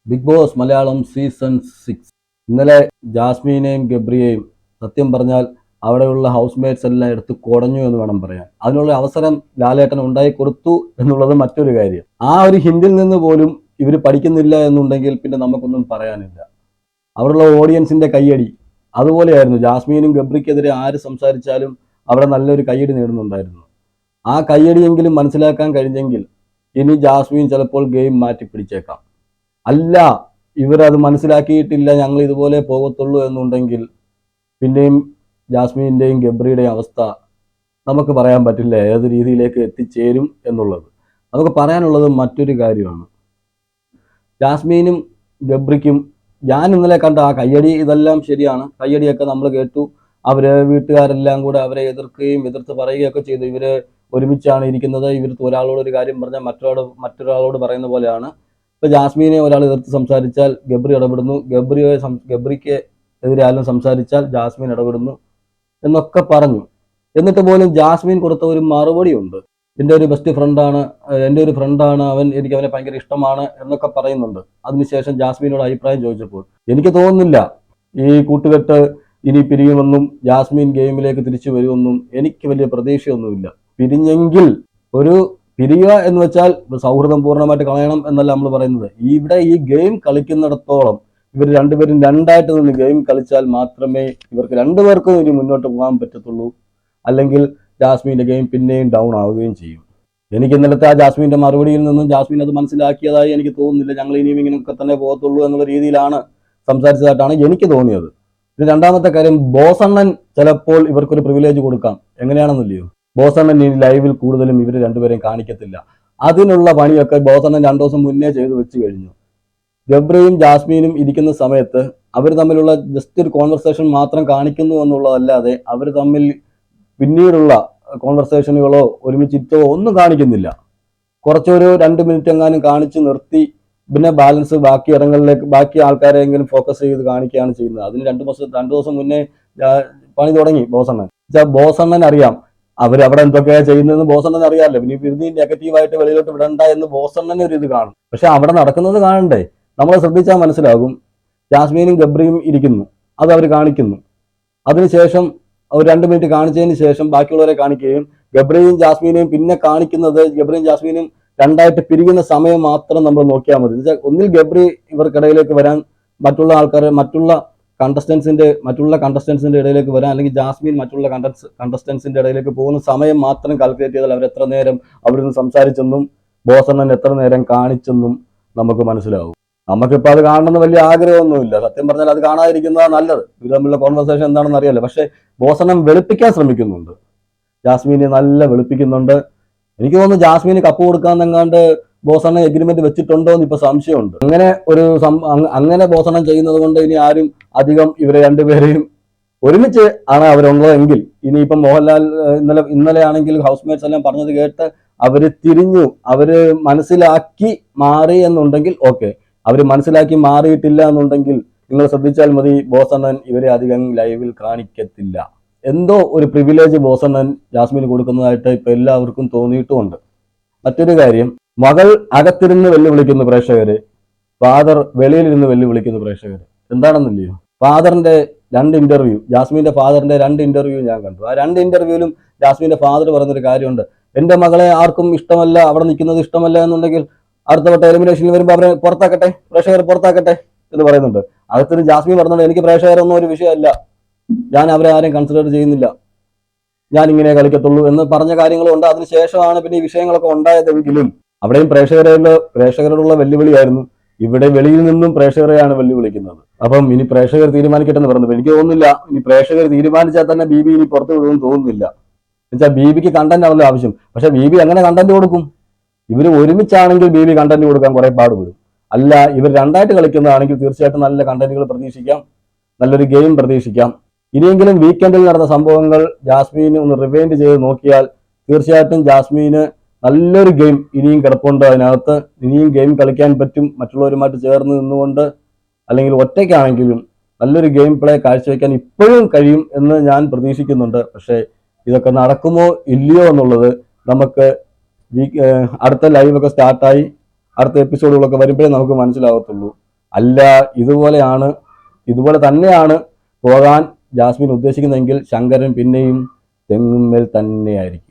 Big boss Malayalam season 6 ഇന്നലെ ജാസ്മിനെയും ഗബ്രിയെയും സത്യം പറഞ്ഞാൽ അവിടെയുള്ള ഹൗസ് മേറ്റ്സ് എല്ലാം എടുത്ത് കുടഞ്ഞു എന്ന് വേണം പറയാൻ. അതിനുള്ള അവസരം ലാലേട്ടൻ ഉണ്ടായി കൊടുത്തു എന്നുള്ളത് മറ്റൊരു കാര്യം. ആ ഒരു ഹിന്ദിൽ നിന്ന് പോലും ഇവർ പഠിക്കുന്നില്ല എന്നുണ്ടെങ്കിൽ പിന്നെ നമുക്കൊന്നും പറയാനില്ല. അവിടെയുള്ള ഓഡിയൻസിന്റെ കയ്യടി അതുപോലെയായിരുന്നു. ജാസ്മിനും ഗബ്രിക്കെതിരെ ആര് സംസാരിച്ചാലും അവിടെ നല്ലൊരു കയ്യടി നേടുന്നുണ്ടായിരുന്നു. ആ കയ്യടിയെങ്കിലും മനസ്സിലാക്കാൻ കഴിഞ്ഞെങ്കിൽ ഇനി ജാസ്മിൻ ചിലപ്പോൾ ഗെയിം മാറ്റി പിടിച്ചേക്കാം. അല്ല, ഇവരത് മനസ്സിലാക്കിയിട്ടില്ല, ഞങ്ങൾ ഇതുപോലെ പോകത്തുള്ളൂ എന്നുണ്ടെങ്കിൽ പിന്നെയും ജാസ്മിൻ്റെയും ഗബ്രിയുടെയും അവസ്ഥ നമുക്ക് പറയാൻ പറ്റില്ല ഏത് രീതിയിലേക്ക് എത്തിച്ചേരും എന്നുള്ളത്. നമുക്ക് പറയാനുള്ളത് മറ്റൊരു കാര്യമാണ്. ജാസ്മിനും ഗബ്രിക്കും ഞാൻ ഇന്നലെ കണ്ട ആ കയ്യടി ഇതെല്ലാം ശരിയാണ്. കയ്യടിയൊക്കെ നമ്മൾ കേട്ടു. അവര് വീട്ടുകാരെല്ലാം കൂടെ അവരെ എതിർത്ത് പറയുകയൊക്കെ ചെയ്തു. ഇവര് ഒരുമിച്ചാണ് ഇരിക്കുന്നത്. ഇവർക്ക് ഒരാളോട് ഒരു കാര്യം പറഞ്ഞാൽ മറ്റൊരാളോട് പറയുന്ന പോലെയാണ്. ഇപ്പൊ ജാസ്മിനെ ഒരാൾ എതിർത്ത് സംസാരിച്ചാൽ ഗബ്രി ഇടപെടുന്നു, ഗബ്രിക്ക് എതിരെ ആരും സംസാരിച്ചാൽ ജാസ്മിൻ ഇടപെടുന്നു എന്നൊക്കെ പറഞ്ഞു. എന്നിട്ട് പോലും ജാസ്മിൻ കൊടുത്ത ഒരു മറുപടി ഉണ്ട്. എൻ്റെ ഒരു ബെസ്റ്റ് ഫ്രണ്ടാണ്, എൻ്റെ ഒരു ഫ്രണ്ടാണ് അവൻ, എനിക്ക് അവനെ ഭയങ്കര ഇഷ്ടമാണ് എന്നൊക്കെ പറയുന്നുണ്ട്. അതിനുശേഷം ജാസ്മിനോട് അഭിപ്രായം ചോദിച്ചപ്പോൾ എനിക്ക് തോന്നുന്നില്ല ഈ കൂട്ടുകെട്ട് ഇനി പിരിയുമെന്നും ജാസ്മിൻ ഗെയിമിലേക്ക് തിരിച്ചു വരുമെന്നും എനിക്ക് വലിയ പ്രതീക്ഷയൊന്നുമില്ല. പിരിഞ്ഞെങ്കിൽ പിരിയുക എന്ന് വെച്ചാൽ സൗഹൃദം പൂർണ്ണമായിട്ട് കളയണം എന്നല്ല നമ്മൾ പറയുന്നത്. ഇവിടെ ഈ ഗെയിം കളിക്കുന്നിടത്തോളം ഇവർ രണ്ടുപേരും രണ്ടായിട്ട് നിന്ന് ഗെയിം കളിച്ചാൽ മാത്രമേ ഇവർക്ക് രണ്ടുപേർക്കും ഇനി മുന്നോട്ട് പോകാൻ പറ്റത്തുള്ളൂ. അല്ലെങ്കിൽ ജാസ്മിന്റെ ഗെയിം പിന്നെയും ഡൗൺ ആവുകയും ചെയ്യും. എനിക്ക് ഇന്നലത്തെ ആ ജാസ്മിന്റെ മറുപടിയിൽ നിന്നും ജാസ്മിൻ അത് മനസ്സിലാക്കിയതായി എനിക്ക് തോന്നുന്നില്ല. ഞങ്ങൾ ഇനിയും ഇങ്ങനെയൊക്കെ തന്നെ പോകത്തുള്ളൂ എന്നുള്ള രീതിയിലാണ് സംസാരിച്ചതായിട്ടാണ് എനിക്ക് തോന്നിയത്. പിന്നെ രണ്ടാമത്തെ കാര്യം, ബോസണ്ണൻ ചിലപ്പോൾ ഇവർക്കൊരു പ്രിവിലേജ് കൊടുക്കാം. എങ്ങനെയാണെന്നില്ലയോ, ബോസണ്ണൻ ഇനി ലൈവിൽ കൂടുതലും ഇവർ രണ്ടുപേരെയും കാണിക്കത്തില്ല. അതിനുള്ള പണിയൊക്കെ ബോസണ്ണൻ 2 ദിവസം മുന്നേ ചെയ്ത് വെച്ച് കഴിഞ്ഞു. ഗബ്രിയും ജാസ്മിനും ഇരിക്കുന്ന സമയത്ത് അവർ തമ്മിലുള്ള ജസ്റ്റ് ഒരു കോൺവെർസേഷൻ മാത്രം കാണിക്കുന്നു എന്നുള്ളതല്ലാതെ അവർ തമ്മിൽ പിന്നീടുള്ള കോൺവെർസേഷനുകളോ ഒരുമിച്ചിട്ടോ ഒന്നും കാണിക്കുന്നില്ല. കുറച്ചൊരു 2 മിനിറ്റ് എങ്ങാനും കാണിച്ച് നിർത്തി പിന്നെ ബാലൻസ് ബാക്കി ഇടങ്ങളിലേക്ക് ബാക്കി ആൾക്കാരെങ്കിലും ഫോക്കസ് ചെയ്ത് കാണിക്കുകയാണ് ചെയ്യുന്നത്. അതിന് 2 ദിവസം മുന്നേ പണി തുടങ്ങി ബോസണ്ണൻ. ബോസണ്ണൻ അറിയാം അവരവിടെ എന്തൊക്കെയാ ചെയ്യുന്നതെന്ന് ബോസണ്ണൻ അറിയാമല്ലോ. പിന്നെ വെറുതെ നെഗറ്റീവായിട്ട് വെളിയിലോട്ട് വിടണ്ട എന്ന് ബോസണ്ണന് ഒരു ഇത് കാണും. പക്ഷെ അവിടെ നടക്കുന്നത് കാണണ്ടേ? നമ്മൾ ശ്രദ്ധിച്ചാൽ മനസ്സിലാകും. ജാസ്മിനും ഗബ്രിയും ഇരിക്കുന്നു, അത് അവർ കാണിക്കുന്നു. അതിനുശേഷം അവർ 2 മിനിറ്റ് കാണിച്ചതിന് ശേഷം ബാക്കിയുള്ളവരെ കാണിക്കുകയും ഗബ്രിയും ജാസ്മിനെയും പിന്നെ കാണിക്കുന്നത് ഗബ്രിയും ജാസ്മിനും രണ്ടായിട്ട് പിരിയുന്ന സമയം മാത്രം നമ്മൾ നോക്കിയാൽ മതി. ഒന്നിൽ ഗബ്രി ഇവർക്കിടയിലേക്ക് വരാൻ മറ്റുള്ള കണ്ടസ്റ്റൻസിന്റെ ഇടയിലേക്ക് വരാൻ, അല്ലെങ്കിൽ ജാസ്മിൻ മറ്റുള്ള കണ്ടസ്റ്റൻസിന്റെ ഇടയിലേക്ക് പോകുന്ന സമയം മാത്രം കാൽക്കുലേറ്റ് ചെയ്താൽ അവർ എത്ര നേരം അവിടുന്ന് സംസാരിച്ചെന്നും ബോസണ്ണൻ എത്ര നേരം കാണിച്ചെന്നും നമുക്ക് മനസ്സിലാവും. നമുക്കിപ്പോൾ അത് കാണണമെന്ന് വലിയ ആഗ്രഹമൊന്നുമില്ല. സത്യം പറഞ്ഞാൽ അത് കാണാതിരിക്കുന്നതാണ് നല്ലത്. ഇവർ തമ്മിലുള്ള കോൺവെർസേഷൻ എന്താണെന്ന് അറിയാലോ. പക്ഷെ ബോസണ്ണൻ വെളുപ്പിക്കാൻ ശ്രമിക്കുന്നുണ്ട്, ജാസ്മിനെ നല്ല വെളുപ്പിക്കുന്നുണ്ട്. എനിക്ക് തോന്നുന്നു ജാസ്മിന് കപ്പ് കൊടുക്കാന്നെങ്ങാണ്ട് ബോസണ്ണൻ എഗ്രിമെന്റ് വെച്ചിട്ടുണ്ടോ എന്ന് ഇപ്പൊ സംശയമുണ്ട്. അങ്ങനെ ബോസണ്ണൻ ചെയ്യുന്നത് കൊണ്ട് ഇനി ആരും അധികം ഇവരെ രണ്ടുപേരെയും ഒരുമിച്ച് ആണ് അവരുള്ളതെങ്കിൽ ഇനിയിപ്പം മോഹൻലാൽ ഇന്നലെ ആണെങ്കിൽ ഹൗസ് മേറ്റ്സ് എല്ലാം പറഞ്ഞത് കേട്ട് അവര് തിരിഞ്ഞു, അവര് മനസ്സിലാക്കി മാറി എന്നുണ്ടെങ്കിൽ ഓക്കെ. അവര് മനസ്സിലാക്കി മാറിയിട്ടില്ല എന്നുണ്ടെങ്കിൽ നിങ്ങൾ ശ്രദ്ധിച്ചാൽ മതി, ബോസണ്ണൻ ഇവരെ അധികം ലൈവിൽ കാണിക്കത്തില്ല. എന്തോ ഒരു പ്രിവിലേജ് ബോസണ്ണൻ ജാസ്മിന് കൊടുക്കുന്നതായിട്ട് ഇപ്പൊ എല്ലാവർക്കും തോന്നിയിട്ടുമുണ്ട്. മറ്റൊരു കാര്യം, മകൾ അകത്തിരുന്ന് വെല്ലുവിളിക്കുന്ന പ്രേക്ഷകര്, ഫാദർ വെളിയിലിരുന്ന് വെല്ലുവിളിക്കുന്ന പ്രേക്ഷകര്. എന്താണെന്നില്ലയോ, ഫാദറിന്റെ 2 ഇന്റർവ്യൂ, ജാസ്മിന്റെ ഫാദറിന്റെ 2 ഇന്റർവ്യൂ ഞാൻ കണ്ടു. ആ 2 ഇന്റർവ്യൂവിലും ജാസ്മിന്റെ ഫാദർ പറഞ്ഞൊരു കാര്യമുണ്ട്. എന്റെ മകളെ ആർക്കും ഇഷ്ടമല്ല, അവിടെ നിൽക്കുന്നത് ഇഷ്ടമല്ല എന്നുണ്ടെങ്കിൽ അടുത്ത വട്ട എലിമിനേഷനിൽ വരുമ്പോൾ അവരെ പുറത്താക്കട്ടെ, പ്രേക്ഷകരെ പുറത്താക്കട്ടെ എന്ന് പറയുന്നുണ്ട്. അകത്തിന് ജാസ്മിൻ പറഞ്ഞിട്ടുണ്ട്, എനിക്ക് പ്രേക്ഷകരൊന്നും ഒരു വിഷയമല്ല, ഞാൻ അവരെ ആരെയും കൺസിഡർ ചെയ്യുന്നില്ല, ഞാൻ ഇങ്ങനെ കളിക്കത്തുള്ളൂ എന്ന് പറഞ്ഞ കാര്യങ്ങളുണ്ട്. അതിനുശേഷമാണ് പിന്നെ ഈ വിഷയങ്ങളൊക്കെ ഉണ്ടായതെങ്കിലും അവിടെയും പ്രേക്ഷകരോടുള്ള വെല്ലുവിളിയായിരുന്നു. ഇവിടെ വെളിയിൽ നിന്നും പ്രേക്ഷകരെയാണ് വെല്ലുവിളിക്കുന്നത്. അപ്പം ഇനി പ്രേക്ഷകർ തീരുമാനിക്കട്ടെ എന്ന് പറഞ്ഞു. എനിക്ക് തോന്നുന്നില്ല ഇനി പ്രേക്ഷകർ തീരുമാനിച്ചാൽ തന്നെ ബീബി ഇനി പുറത്തു വിടുമെന്ന് തോന്നുന്നില്ല. എന്നുവെച്ചാൽ ബീബിക്ക് കണ്ടന്റ് ആണല്ലോ ആവശ്യം. പക്ഷെ ബീബി എങ്ങനെ കണ്ടന്റ് കൊടുക്കും? ഇവർ ഒരുമിച്ചാണെങ്കിൽ ബീബി കണ്ടന്റ് കൊടുക്കാൻ കുറെ പാടുപെടും. അല്ല, ഇവർ രണ്ടായിട്ട് കളിക്കുന്നതാണെങ്കിൽ തീർച്ചയായിട്ടും നല്ല കണ്ടന്റുകൾ പ്രതീക്ഷിക്കാം, നല്ലൊരു ഗെയിം പ്രതീക്ഷിക്കാം. ഇനിയെങ്കിലും വീക്കെൻഡിൽ നടന്ന സംഭവങ്ങൾ ജാസ്മിന് ഒന്ന് റിവൈൻഡ് ചെയ്ത് നോക്കിയാൽ തീർച്ചയായിട്ടും ജാസ്മിന് നല്ലൊരു ഗെയിം ഇനിയും കിടപ്പുണ്ട്. അതിനകത്ത് ഇനിയും ഗെയിം കളിക്കാൻ പറ്റും. മറ്റുള്ളവരുമായിട്ട് ചേർന്ന് നിന്നുകൊണ്ട് അല്ലെങ്കിൽ ഒറ്റയ്ക്കാണെങ്കിലും നല്ലൊരു ഗെയിം പ്ലേ കാഴ്ചവെക്കാൻ ഇപ്പോഴും കഴിയും എന്ന് ഞാൻ പ്രതീക്ഷിക്കുന്നുണ്ട്. പക്ഷേ ഇതൊക്കെ നടക്കുമോ ഇല്ലയോ എന്നുള്ളത് നമുക്ക് അടുത്ത ലൈവൊക്കെ സ്റ്റാർട്ടായി അടുത്ത എപ്പിസോഡുകളൊക്കെ വരുമ്പോഴേ നമുക്ക് മനസ്സിലാകത്തുള്ളൂ. അല്ല ഇതുപോലെ തന്നെയാണ് പോകാൻ ജാസ്മിൻ ഉദ്ദേശിക്കുന്നതെങ്കിൽ ശങ്കരൻ പിന്നെയും തെങ്ങുമ്മേൽ തന്നെയായിരിക്കും.